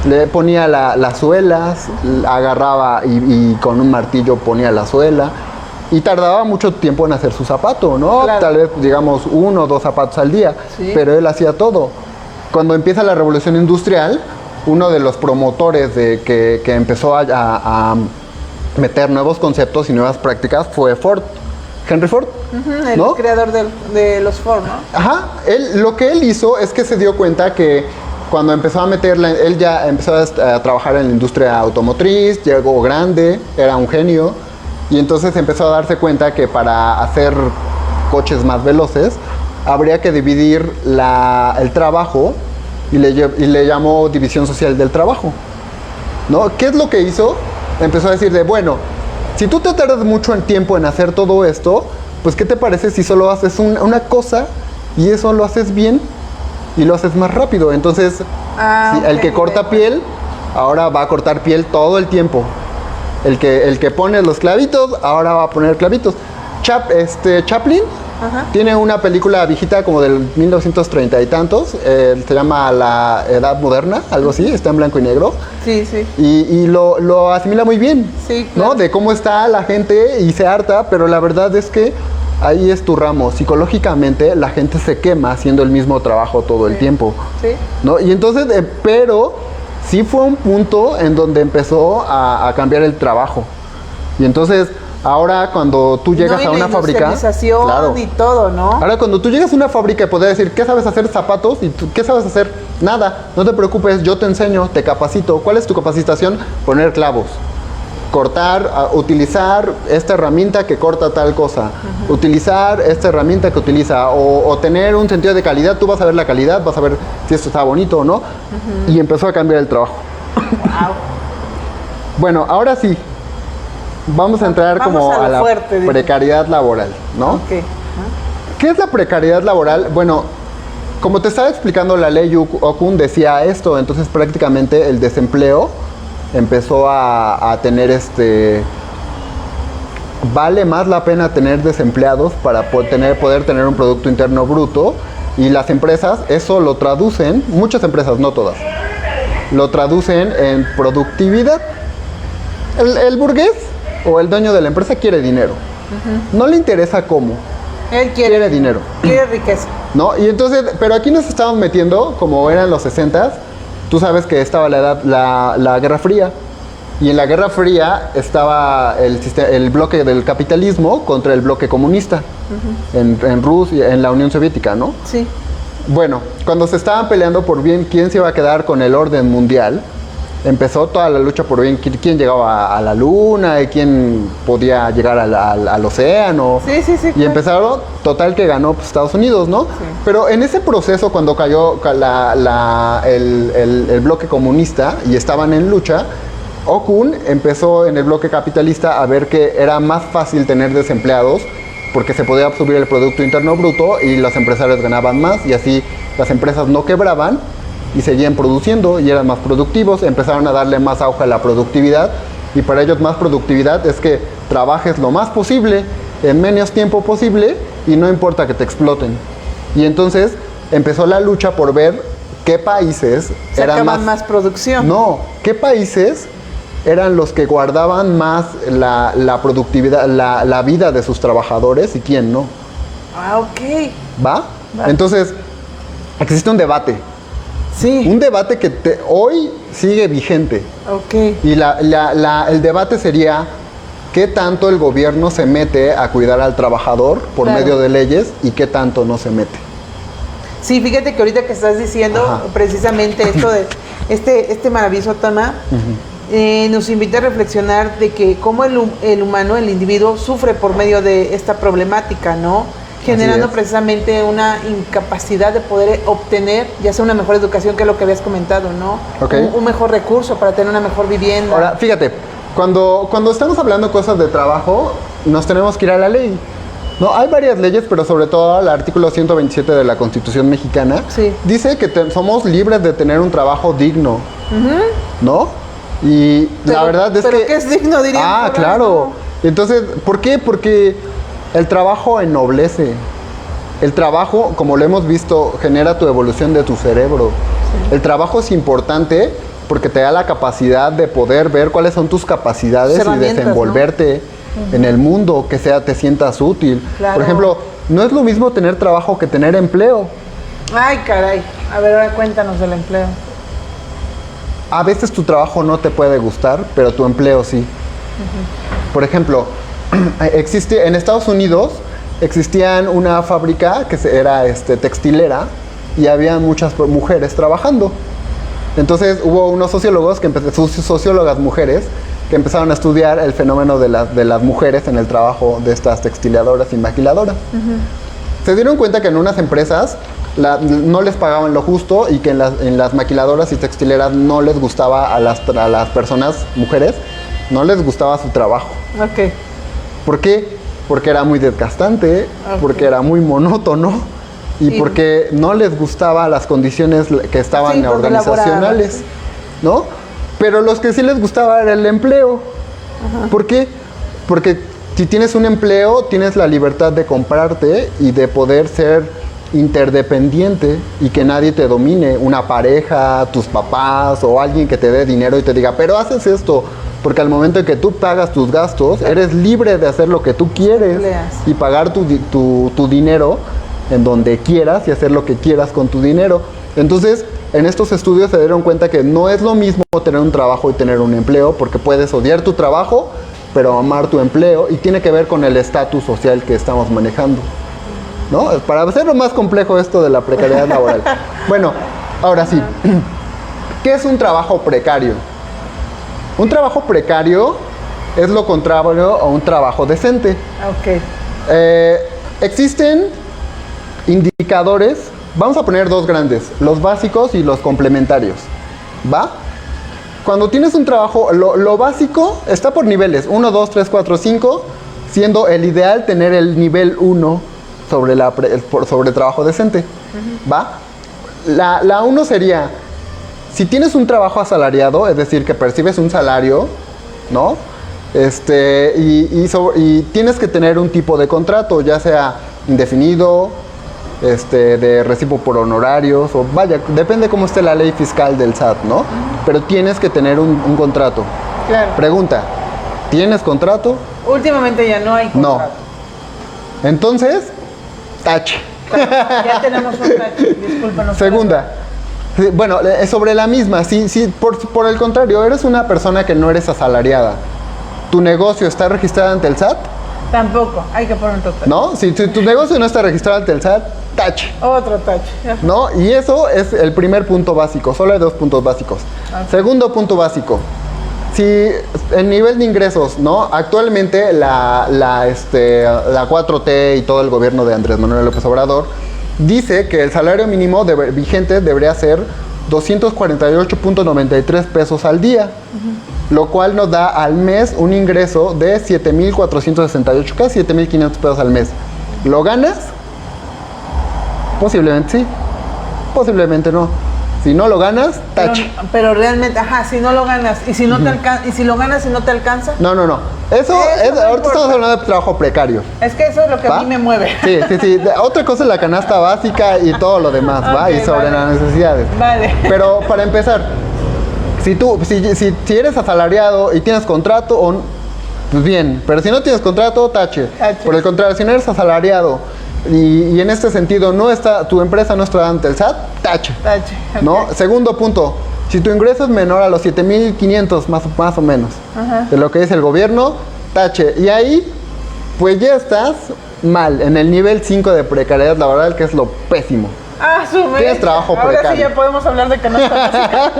le ponía las suelas, agarraba y con un martillo ponía la suela, y tardaba mucho tiempo en hacer su zapato, ¿no? Claro. Tal vez, digamos, 1 o 2 zapatos al día, pero él hacía todo. Cuando empieza la revolución industrial, uno de los promotores de que empezó a meter nuevos conceptos y nuevas prácticas fue Ford. Henry Ford, el creador de los Ford, ¿no? Ajá, lo que él hizo es que se dio cuenta que cuando empezó a él ya empezó a trabajar en la industria automotriz, llegó grande, era un genio, y entonces empezó a darse cuenta que para hacer coches más veloces habría que dividir el trabajo, y le llamó división social del trabajo, ¿no? ¿Qué es lo que hizo? empezó a decir de, bueno, si tú te tardas mucho en tiempo en hacer todo esto, pues ¿qué te parece si solo haces una cosa y eso lo haces bien y lo haces más rápido? Entonces, el que corta piel, ahora va a cortar piel todo el tiempo. El que pone los clavitos, ahora va a poner clavitos. Chaplin tiene una película viejita como del 1930 y tantos, se llama La Edad Moderna, algo así, está en blanco y negro. Sí, sí. Y lo asimila muy bien, sí, claro. ¿no? De cómo está la gente y se harta, pero la verdad es que ahí es tu ramo. Psicológicamente la gente se quema haciendo el mismo trabajo todo el tiempo, sí. ¿no? Y entonces, pero sí fue un punto en donde empezó a cambiar el trabajo. Y entonces, ahora cuando tú llegas a una fábrica, claro, y todo, ¿no? Ahora cuando tú llegas a una fábrica y podrías decir, ¿qué sabes hacer? Zapatos. ¿Y tú, qué sabes hacer? Nada. No te preocupes, yo te enseño, te capacito. ¿Cuál es tu capacitación? Poner clavos, cortar, utilizar esta herramienta que corta tal cosa, utilizar esta herramienta que utiliza, o tener un sentido de calidad. Tú vas a ver la calidad, vas a ver si esto está bonito o no. Y empezó a cambiar el trabajo. Wow. Bueno, ahora sí. Vamos a entrar como a la precariedad laboral, ¿no? Okay. ¿Qué es la precariedad laboral? Bueno, como te estaba explicando, la ley Okun decía esto, entonces prácticamente el desempleo empezó a tener vale más la pena tener desempleados para poder tener un Producto Interno Bruto, y las empresas eso lo traducen, muchas empresas, no todas, lo traducen en productividad. El burgués o el dueño de la empresa quiere dinero. No le interesa cómo. Él quiere dinero. Quiere riqueza. ¿No? Y entonces, pero aquí nos estamos metiendo, como eran los 60s, tú sabes que estaba la Guerra Fría. Y en la Guerra Fría estaba el bloque del capitalismo contra el bloque comunista. En Rusia, en la Unión Soviética, ¿no? Sí. Bueno, cuando se estaban peleando por bien quién se iba a quedar con el orden mundial, empezó toda la lucha por bien quién llegaba a la luna y quién podía llegar al océano. Sí, sí, sí. Y claro, empezaron, total que ganó pues, Estados Unidos, ¿no? Sí. Pero en ese proceso, cuando cayó el bloque comunista y estaban en lucha, Okun empezó en el bloque capitalista a ver que era más fácil tener desempleados porque se podía subir el Producto Interno Bruto y los empresarios ganaban más, y así las empresas no quebraban y seguían produciendo y eran más productivos. Empezaron a darle más auge a la productividad, y para ellos más productividad es que trabajes lo más posible en menos tiempo posible y no importa que te exploten. Y entonces empezó la lucha por ver qué países eran más producción. No, qué países eran los que guardaban más la productividad, la vida de sus trabajadores, y quién no. Ah, ok. ¿Va? Entonces, existe un debate. Sí. Un debate que hoy sigue vigente. Ok. Y el debate sería, ¿qué tanto el gobierno se mete a cuidar al trabajador por medio de leyes y qué tanto no se mete? Sí, fíjate que ahorita que estás diciendo precisamente esto de este maravilloso tema, nos invita a reflexionar de que cómo el humano, el individuo, sufre por medio de esta problemática, ¿no? Generando precisamente una incapacidad de poder obtener ya sea una mejor educación, que es lo que habías comentado, ¿no? Okay. Un mejor recurso para tener una mejor vivienda. Ahora, fíjate, cuando estamos hablando cosas de trabajo, nos tenemos que ir a la ley. No, hay varias leyes, pero sobre todo el artículo 127 de la Constitución mexicana dice que somos libres de tener un trabajo digno, ¿no? Y la verdad es que... ¿Pero qué es digno, dirían? Ah, claro. Entonces, ¿por qué? Porque el trabajo ennoblece. El trabajo, como lo hemos visto, genera tu evolución de tu cerebro. Sí. El trabajo es importante porque te da la capacidad de poder ver cuáles son tus capacidades y desenvolverte, ¿no? En el mundo, que te sientas útil. Claro. Por ejemplo, no es lo mismo tener trabajo que tener empleo. Ay, caray. A ver, ahora cuéntanos del empleo. A veces tu trabajo no te puede gustar, pero tu empleo sí. Por ejemplo, en Estados Unidos existían una fábrica que era textilera y había muchas mujeres trabajando. Entonces hubo unos sociólogas mujeres que empezaron a estudiar el fenómeno de las mujeres en el trabajo de estas textiladoras y maquiladoras. Se dieron cuenta que en unas empresas no les pagaban lo justo, y que en las maquiladoras y textileras no les gustaba a las personas, mujeres, no les gustaba su trabajo. Ok. ¿Por qué? Porque era muy desgastante, porque era muy monótono y porque no les gustaban las condiciones que estaban organizacionales, ¿no? Pero los que sí les gustaba era el empleo. ¿Por qué? Porque si tienes un empleo, tienes la libertad de comprarte y de poder ser interdependiente y que nadie te domine, una pareja, tus papás o alguien que te dé dinero y te diga, pero haces esto, porque al momento en que tú pagas tus gastos, eres libre de hacer lo que tú quieres y pagar tu dinero en donde quieras y hacer lo que quieras con tu dinero. Entonces, en estos estudios se dieron cuenta que no es lo mismo tener un trabajo y tener un empleo, porque puedes odiar tu trabajo, pero amar tu empleo, y tiene que ver con el estatus social que estamos manejando, ¿no? Para hacerlo más complejo esto de la precariedad laboral. Bueno, ahora sí, ¿qué es un trabajo precario? Un trabajo precario es lo contrario a un trabajo decente. Ok. Existen indicadores, vamos a poner dos grandes, los básicos y los complementarios, ¿va? Cuando tienes un trabajo, lo básico está por niveles, 1, 2, 3, 4, 5, siendo el ideal tener el nivel 1 sobre trabajo decente, ¿va? La 1 sería, si tienes un trabajo asalariado, es decir, que percibes un salario, ¿no? Y tienes que tener un tipo de contrato, ya sea indefinido, de recibo por honorarios, o vaya, depende cómo esté la ley fiscal del SAT, ¿no? Pero tienes que tener un contrato. Claro. Pregunta, ¿tienes contrato? Últimamente ya no hay contrato. No. Entonces, tache. Ya tenemos un tache, discúlpanos. Segunda, bueno, sobre la misma, si por el contrario, eres una persona que no eres asalariada, ¿tu negocio está registrado ante el SAT? Tampoco, hay que poner un tache. ¿No? Si tu negocio no está registrado ante el SAT, tache. Otro tache. ¿No? Y eso es el primer punto básico, solo hay 2 puntos básicos. Okay. Segundo punto básico, si el nivel de ingresos, ¿no? Actualmente la 4T y todo el gobierno de Andrés Manuel López Obrador dice que el salario mínimo vigente debería ser 248.93 pesos al día, lo cual nos da al mes un ingreso de 7.468, casi 7.500 pesos al mes. ¿Lo ganas? Posiblemente sí, posiblemente no. Si no lo ganas, tache. Pero realmente, si no lo ganas, y si no te alcanza, y si lo ganas y no te alcanza. No. Eso ahorita estamos hablando de trabajo precario. Es que eso es lo que a mí me mueve. Sí. Otra cosa es la canasta básica y todo lo demás, ¿va? Y sobre las necesidades. Vale. Pero para empezar, si eres asalariado y tienes contrato, pues bien. Pero si no tienes contrato, tache. Por el contrario, si no eres asalariado y en este sentido tu empresa no está ante el SAT, tache. Okay. ¿No? Segundo punto, si tu ingreso es menor a los 7.500 más o menos de lo que dice el gobierno, tache. Y ahí, pues ya estás mal, en el nivel 5 de precariedad laboral, que es lo pésimo. Tienes trabajo precario. Ahora sí ya podemos hablar de canasta básica.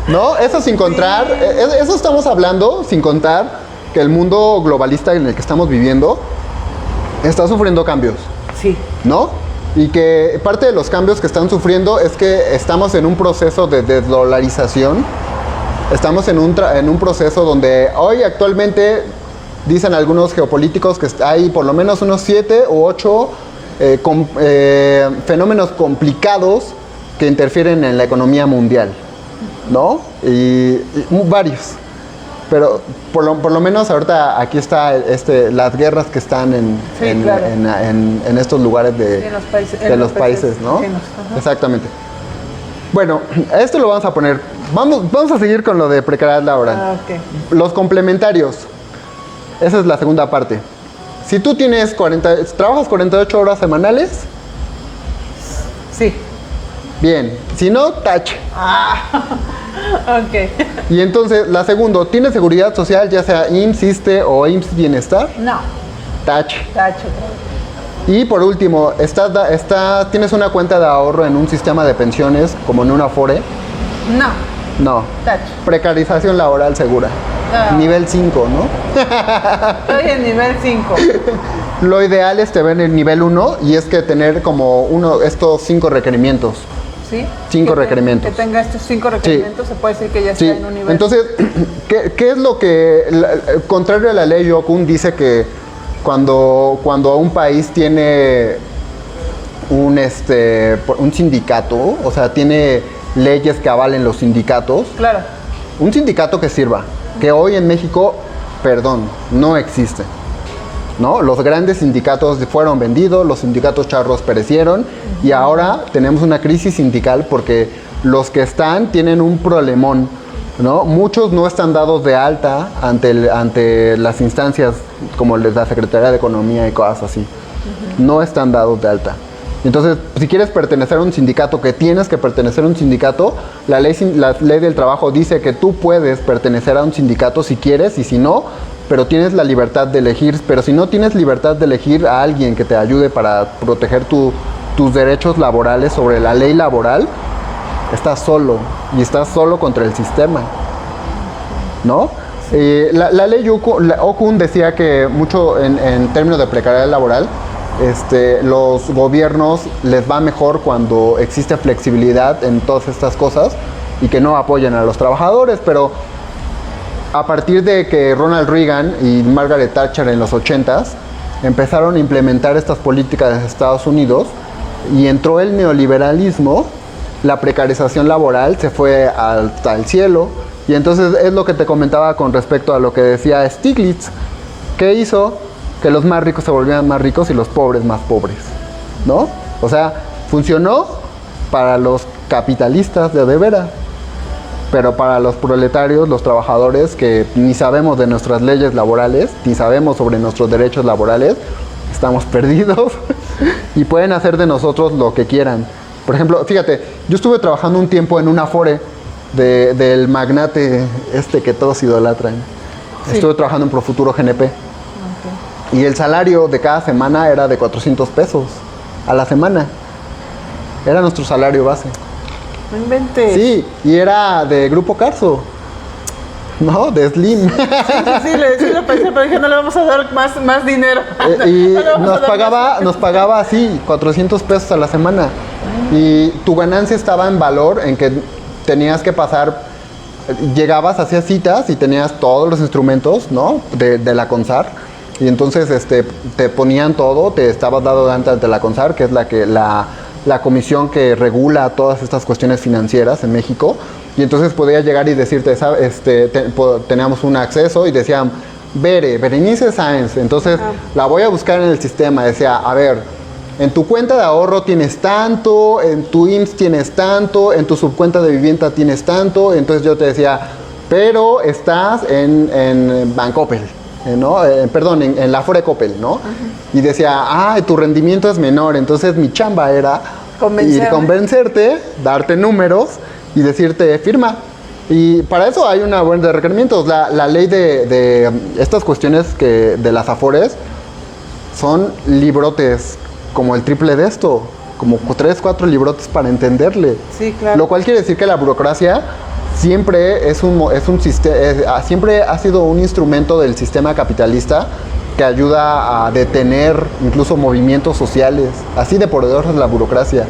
¿No? Eso sin contar, eso estamos hablando sin contar que el mundo globalista en el que estamos viviendo está sufriendo cambios. Sí. ¿No? Y que parte de los cambios que están sufriendo es que estamos en un proceso de desdolarización. Estamos en un proceso donde hoy actualmente dicen algunos geopolíticos que hay por lo menos unos 7 u 8 fenómenos complicados que interfieren en la economía mundial, ¿no? Y varios. Pero por lo menos ahorita aquí está las guerras que están en estos lugares de los países, ¿no? Exactamente. Bueno, esto lo vamos a poner. Vamos a seguir con lo de precariedad laboral. Okay. Los complementarios. Esa es la segunda parte. Si tú trabajas 48 horas semanales. Sí. Bien. Si no, tache. Ok. Y entonces, la segunda, ¿tienes seguridad social, ya sea IMSS, ISSSTE o IMSS Bienestar? No. Tache. Tache. Y por último, ¿tienes una cuenta de ahorro en un sistema de pensiones, como en una Afore? No. Tache. Precarización laboral segura. No. Nivel 5, ¿no? Estoy en nivel 5. Lo ideal es te ver en el nivel 1 y es que tener como estos 5 requerimientos. ¿sí? 5 requerimientos. Que tenga estos 5 requerimientos, se puede decir que ya Sí. está en un nivel. Entonces, ¿qué es lo que, contrario a la ley Okun, dice que cuando un país tiene un sindicato, o sea, tiene leyes que avalen los sindicatos, Claro. un sindicato que sirva, que hoy en México, perdón, no existe, ¿no? Los grandes sindicatos fueron vendidos, los sindicatos charros perecieron y ahora tenemos una crisis sindical porque los que están tienen un problemón, ¿no? Muchos no están dados de alta ante las instancias como la Secretaría de Economía y cosas así. No están dados de alta. Entonces, si quieres pertenecer a un sindicato, que tienes que pertenecer a un sindicato, la ley del trabajo dice que tú puedes pertenecer a un sindicato si quieres y si no, pero tienes la libertad de elegir. Pero si no tienes libertad de elegir a alguien que te ayude para proteger tus derechos laborales sobre la ley laboral, estás solo y estás solo contra el sistema, ¿no? La ley Okun decía que mucho en términos de precariedad laboral, los gobiernos les va mejor cuando existe flexibilidad en todas estas cosas y que no apoyan a los trabajadores, pero a partir de que Ronald Reagan y Margaret Thatcher en los 80s empezaron a implementar estas políticas de Estados Unidos y entró el neoliberalismo, la precarización laboral se fue hasta el cielo. Y entonces es lo que te comentaba con respecto a lo que decía Stiglitz. ¿Qué hizo? Que los más ricos se volvieran más ricos y los pobres más pobres, ¿no? O sea, funcionó para los capitalistas de veras, pero para los proletarios, los trabajadores que ni sabemos de nuestras leyes laborales, ni sabemos sobre nuestros derechos laborales, estamos perdidos y pueden hacer de nosotros lo que quieran. Por ejemplo, fíjate, yo estuve trabajando un tiempo en un Afore del magnate que todos idolatran. Sí. Estuve trabajando en Profuturo GNP. Okay. Y el salario de cada semana era de 400 pesos a la semana. Era nuestro salario base. No inventes. Sí, y era de Grupo Carso. No, de Slim. Sí, lo pensé, pero dije, no le vamos a dar más dinero. Y nos pagaba así, 400 pesos a la semana. Y tu ganancia estaba en valor en que tenías que pasar, llegabas, hacías citas y tenías todos los instrumentos, ¿no? De la CONSAR. Y entonces te ponían todo, te estabas dado de ante la CONSAR, que es la comisión que regula todas estas cuestiones financieras en México. Y entonces podía llegar y decirte, teníamos un acceso y decían, Berenice Sáenz. Entonces la voy a buscar en el sistema. Decía, a ver, en tu cuenta de ahorro tienes tanto, en tu IMSS tienes tanto, en tu subcuenta de vivienda tienes tanto. Entonces yo te decía, pero estás en Bancoppel, ¿no? En la Afore Coppel, ¿no? Y decía, tu rendimiento es menor. Entonces mi chamba era ir convencerte, darte números y decirte firma. Y para eso hay una buena de requerimientos. La ley de estas cuestiones de las Afores son librotes como el triple de esto, como 3, 4 librotes para entenderle. Sí, claro. Lo cual quiere decir que la burocracia siempre siempre ha sido un instrumento del sistema capitalista que ayuda a detener incluso movimientos sociales. Así de poderosa es la burocracia.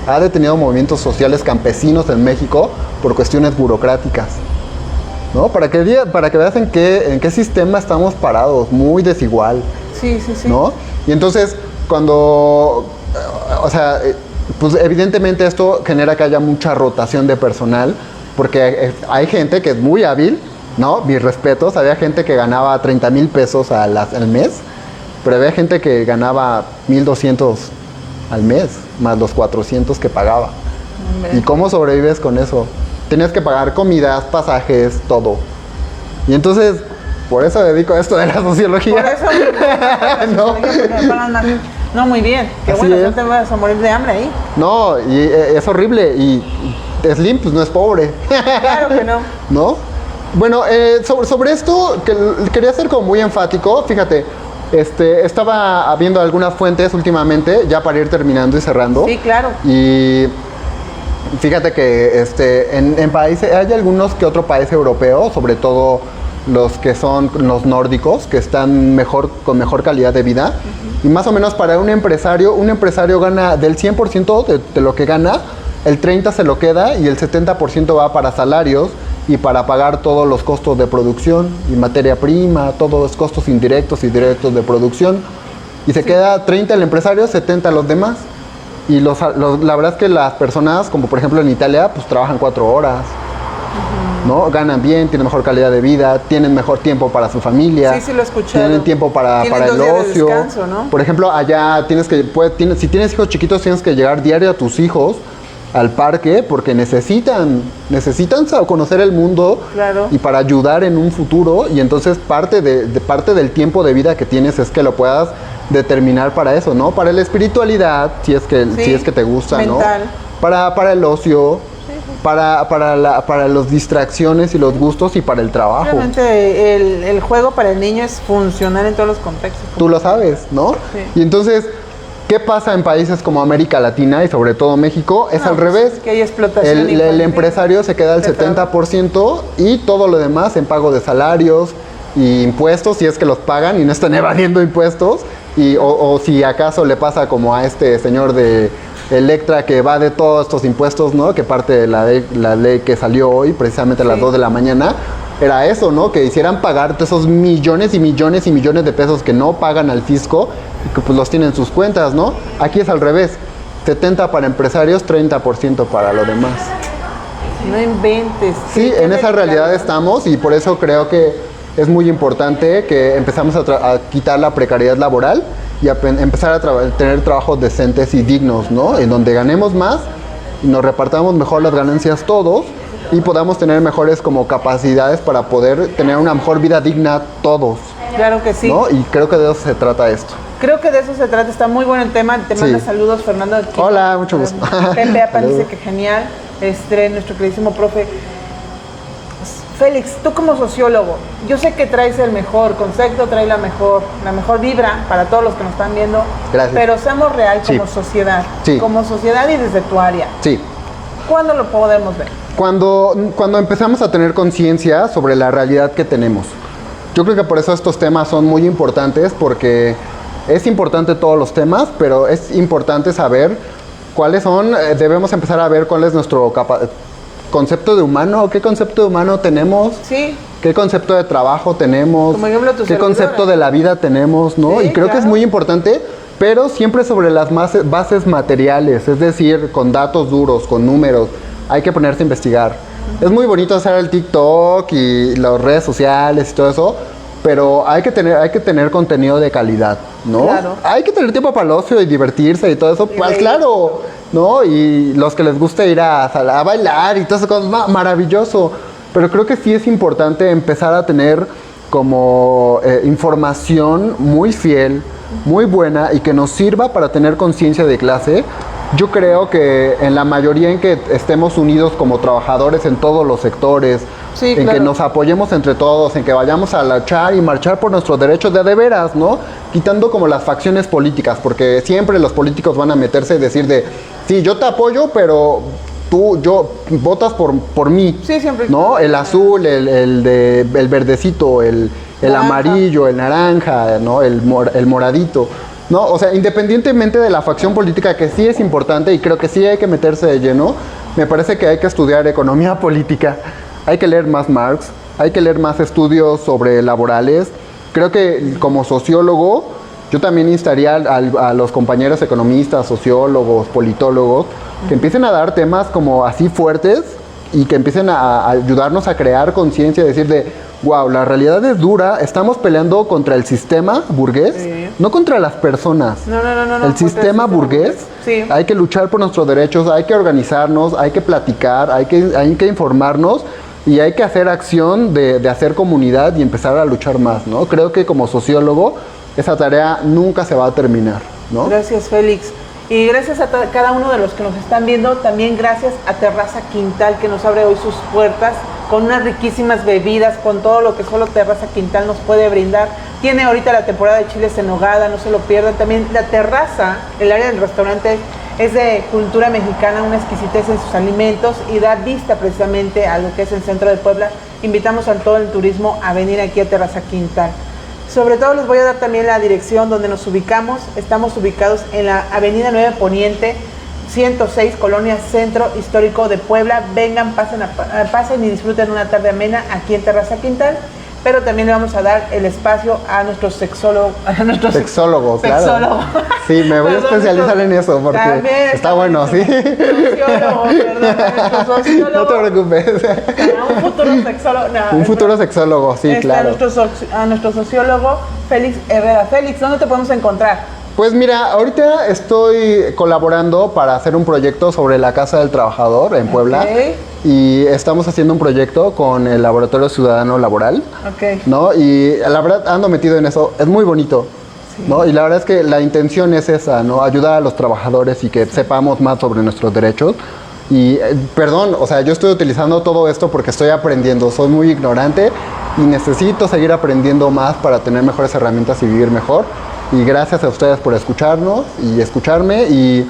Ha detenido movimientos sociales campesinos en México por cuestiones burocráticas, ¿no? Para que veas en qué sistema estamos parados, muy desigual. Sí. ¿No? Y entonces, pues evidentemente esto genera que haya mucha rotación de personal, porque hay gente que es muy hábil, ¿no? Mis respetos, había gente que ganaba 30,000 pesos al mes, pero había gente que ganaba 1,200 al mes, más los 400 que pagaba. ¿Y cómo sobrevives con eso? Tenías que pagar comidas, pasajes, todo. Y entonces, por eso dedico a esto de la sociología. Por eso, no, muy bien. Qué bueno, no te vas a morir de hambre ahí. No, y es horrible. Y Slim, pues no es pobre. Claro que no. ¿No? Bueno, sobre esto, que quería ser como muy enfático. Fíjate, estaba viendo algunas fuentes últimamente, ya para ir terminando y cerrando. Sí, claro. Y fíjate que en países, hay algunos que otro país europeo, sobre todo los que son los nórdicos, que están con mejor calidad de vida. Y más o menos para un empresario gana del 100% de lo que gana, el 30% se lo queda y el 70% va para salarios y para pagar todos los costos de producción y materia prima, todos los costos indirectos y directos de producción. Y se queda 30 el empresario, 70 los demás. Y la verdad es que las personas, como por ejemplo en Italia, pues trabajan 4 horas. ¿No? Ganan bien, tienen mejor calidad de vida, tienen mejor tiempo para su familia. Sí, lo he escuchado. Tienen tiempo para el ocio. De descanso, ¿no? Por ejemplo, allá si tienes hijos chiquitos, tienes que llegar diario a tus hijos al parque porque necesitan conocer el mundo, claro, y para ayudar en un futuro. Y entonces parte del tiempo de vida que tienes es que lo puedas determinar para eso, ¿no? Para la espiritualidad, si es que te gusta, mental, ¿no? Para el ocio. Para las distracciones y los gustos y para el trabajo. Realmente el juego para el niño es funcional en todos los contextos. Tú lo sabes, ¿no? Sí. Y entonces, ¿qué pasa en países como América Latina y sobre todo México? Es al revés. Que hay explotación. El empresario se queda al 70% y todo lo demás en pago de salarios y impuestos, si es que los pagan y no están evadiendo impuestos. O si acaso le pasa como a este señor de Electra que va de todos estos impuestos, ¿no? Que parte de la ley que salió hoy, precisamente a las 2 de la mañana, era eso, ¿no? Que hicieran pagar esos millones y millones y millones de pesos que no pagan al fisco y que pues los tienen en sus cuentas, ¿no? Aquí es al revés, 70% para empresarios, 30% para lo demás. No inventes. Sí, en esa realidad estamos y por eso creo que es muy importante que empezamos a quitar la precariedad laboral y empezar a tener trabajos decentes y dignos, ¿no? En donde ganemos más, nos repartamos mejor las ganancias todos y podamos tener mejores como capacidades para poder tener una mejor vida digna todos. Claro que sí. ¿No? Y creo que de eso se trata esto. Creo que de eso se trata, está muy bueno el tema. Te manda saludos, Fernando. Hola, mucho gusto. Pepe Apa dice que genial. Nuestro queridísimo profe. Félix, tú como sociólogo, yo sé que traes el mejor concepto, traes la mejor vibra para todos los que nos están viendo. Gracias. Pero seamos real como sociedad. Sí. Como sociedad y desde tu área. Sí. ¿Cuándo lo podemos ver? Cuando empezamos a tener conciencia sobre la realidad que tenemos. Yo creo que por eso estos temas son muy importantes, porque es importante todos los temas, pero es importante saber cuáles son, debemos empezar a ver cuál es nuestro concepto de humano, qué concepto de humano tenemos, sí, qué concepto de trabajo tenemos, como ejemplo, qué concepto de la vida tenemos, ¿no? Sí, y creo claro, que es muy importante, pero siempre sobre las bases materiales, es decir, con datos duros, con números, hay que ponerse a investigar. Es muy bonito hacer el TikTok y las redes sociales y todo eso, pero hay que tener contenido de calidad, ¿no? Claro. Hay que tener tiempo para el ocio y divertirse y todo eso, pues claro, ¿no? Y los que les gusta ir a bailar y todas esas cosas, maravilloso. Pero creo que sí es importante empezar a tener como información muy fiel, muy buena y que nos sirva para tener conciencia de clase. Yo creo que en la mayoría en que estemos unidos como trabajadores en todos los sectores, sí, en claro, que nos apoyemos entre todos, en que vayamos a luchar y marchar por nuestros derechos de veras, ¿no? Quitando como las facciones políticas, porque siempre los políticos van a meterse y decir de, sí, yo te apoyo, pero votas por mí, sí, siempre, ¿no? El azul, el verdecito, el amarillo, el naranja, ¿no? El moradito. No, o sea, independientemente de la facción política, que sí es importante y creo que sí hay que meterse de lleno, me parece que hay que estudiar economía política, hay que leer más Marx, hay que leer más estudios sobre laborales. Creo que como sociólogo, yo también instaría a los compañeros economistas, sociólogos, politólogos, que empiecen a dar temas como así fuertes y que empiecen a ayudarnos a crear conciencia, decir de, wow, la realidad es dura, estamos peleando contra el sistema burgués, sí, no contra las personas. No, el sistema burgués, sí, hay que luchar por nuestros derechos, hay que organizarnos, hay que platicar, hay que informarnos y hay que hacer acción de hacer comunidad y empezar a luchar más, ¿no? Creo que como sociólogo esa tarea nunca se va a terminar, ¿no? Gracias, Félix. Y gracias a cada uno de los que nos están viendo, también gracias a Terraza Quintal, que nos abre hoy sus puertas con unas riquísimas bebidas, con todo lo que solo Terraza Quintal nos puede brindar. Tiene ahorita la temporada de chiles en nogada, no se lo pierdan. También la terraza, el área del restaurante, es de cultura mexicana, una exquisitez en sus alimentos y da vista precisamente a lo que es el centro de Puebla. Invitamos a todo el turismo a venir aquí a Terraza Quintal. Sobre todo les voy a dar también la dirección donde nos ubicamos. Estamos ubicados en la Avenida 9 Poniente, 106, Colonia Centro Histórico de Puebla. Vengan, pasen y disfruten una tarde amena aquí en Terraza Quintal. Pero también le vamos a dar el espacio a nuestros sexólogos. Sexólogo, claro. Sexólogo. Sí, me voy a especializar en eso porque también está bueno, sí. Sociólogo, perdón, nuestro sociólogo. No te preocupes. Un futuro sexólogo. No, Un futuro sexólogo, sí, claro. A nuestro sociólogo, Félix Herrera. Félix, ¿dónde te podemos encontrar? Pues mira, ahorita estoy colaborando para hacer un proyecto sobre la Casa del Trabajador en Puebla. Okay. Y estamos haciendo un proyecto con el Laboratorio Ciudadano Laboral. Okay. ¿No? Y la verdad ando metido en eso, es muy bonito. Sí. ¿No? Y la verdad es que la intención es esa, ¿no? Ayudar a los trabajadores y que sepamos más sobre nuestros derechos. Y perdón, o sea, yo estoy utilizando todo esto porque estoy aprendiendo, soy muy ignorante y necesito seguir aprendiendo más para tener mejores herramientas y vivir mejor. Y gracias a ustedes por escucharnos y escucharme y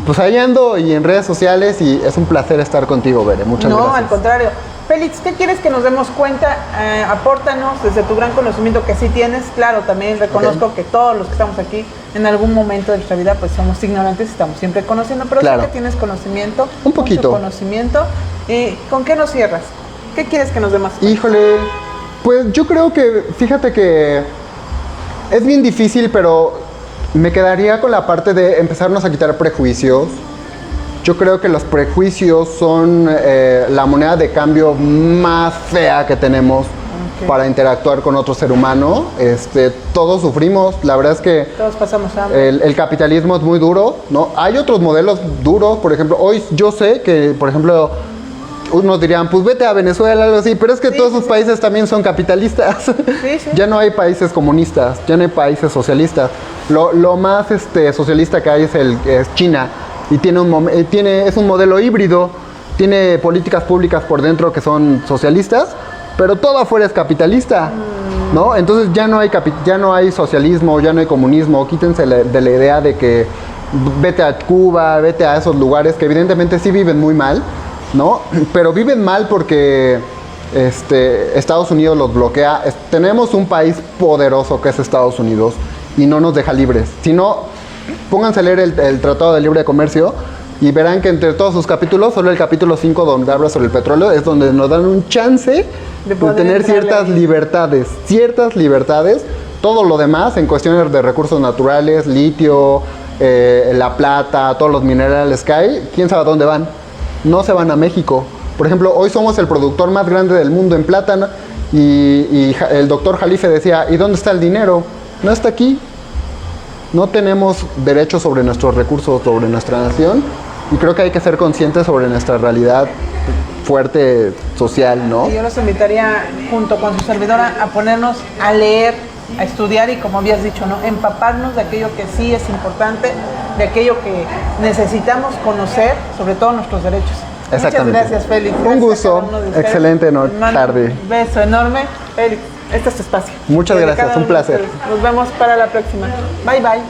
pues ahí ando y en redes sociales y es un placer estar contigo, Bere. Muchas gracias. No, al contrario. Félix, ¿qué quieres que nos demos cuenta? Apórtanos desde tu gran conocimiento que sí tienes. Claro, también reconozco que todos los que estamos aquí en algún momento de nuestra vida pues somos ignorantes, estamos siempre conociendo, pero claro, sé que tienes conocimiento. Un poquito. Mucho conocimiento. ¿Con qué nos cierras? ¿Qué quieres que nos demos cuenta? Híjole, pues yo creo que, fíjate que es bien difícil, pero me quedaría con la parte de empezarnos a quitar prejuicios. Yo creo que los prejuicios son la moneda de cambio más fea que tenemos para interactuar con otro ser humano. Todos sufrimos, la verdad es que todos pasamos hambre. El capitalismo es muy duro, ¿no? Hay otros modelos duros, por ejemplo, hoy yo sé que, por ejemplo, unos dirían, pues vete a Venezuela, algo así, pero es que todos esos países también son capitalistas. Ya no hay países comunistas, ya no hay países socialistas. Lo más socialista que hay es China y es un modelo híbrido, tiene políticas públicas por dentro que son socialistas, pero todo afuera es capitalista, ¿no? Entonces ya no hay socialismo, ya no hay comunismo. Quítense de la idea de que vete a Cuba, vete a esos lugares que evidentemente sí viven muy mal, ¿no? Pero viven mal porque Estados Unidos los bloquea. Tenemos un país poderoso que es Estados Unidos y no nos deja libres. Si no, pónganse a leer el Tratado de Libre Comercio y verán que entre todos sus capítulos, solo el capítulo 5 donde habla sobre el petróleo es donde nos dan un chance de tener ciertas libertades. Todo lo demás en cuestiones de recursos naturales, litio, la plata, todos los minerales que hay, ¿quién sabe a dónde van? No se van a México. Por ejemplo, hoy somos el productor más grande del mundo en plátano y el doctor Jalife decía, ¿y dónde está el dinero? No está aquí. No tenemos derechos sobre nuestros recursos, sobre nuestra nación y creo que hay que ser conscientes sobre nuestra realidad fuerte social, ¿no? Y yo los invitaría, junto con su servidora, a ponernos a leer, a estudiar y, como habías dicho, ¿no? Empaparnos de aquello que sí es importante, de aquello que necesitamos conocer, sobre todo nuestros derechos. Exactamente. Muchas gracias, Félix. Un gusto. Excelente tarde. Un beso enorme. Félix, este es tu espacio. Muchas gracias, un placer. Nos vemos para la próxima. Bye, bye.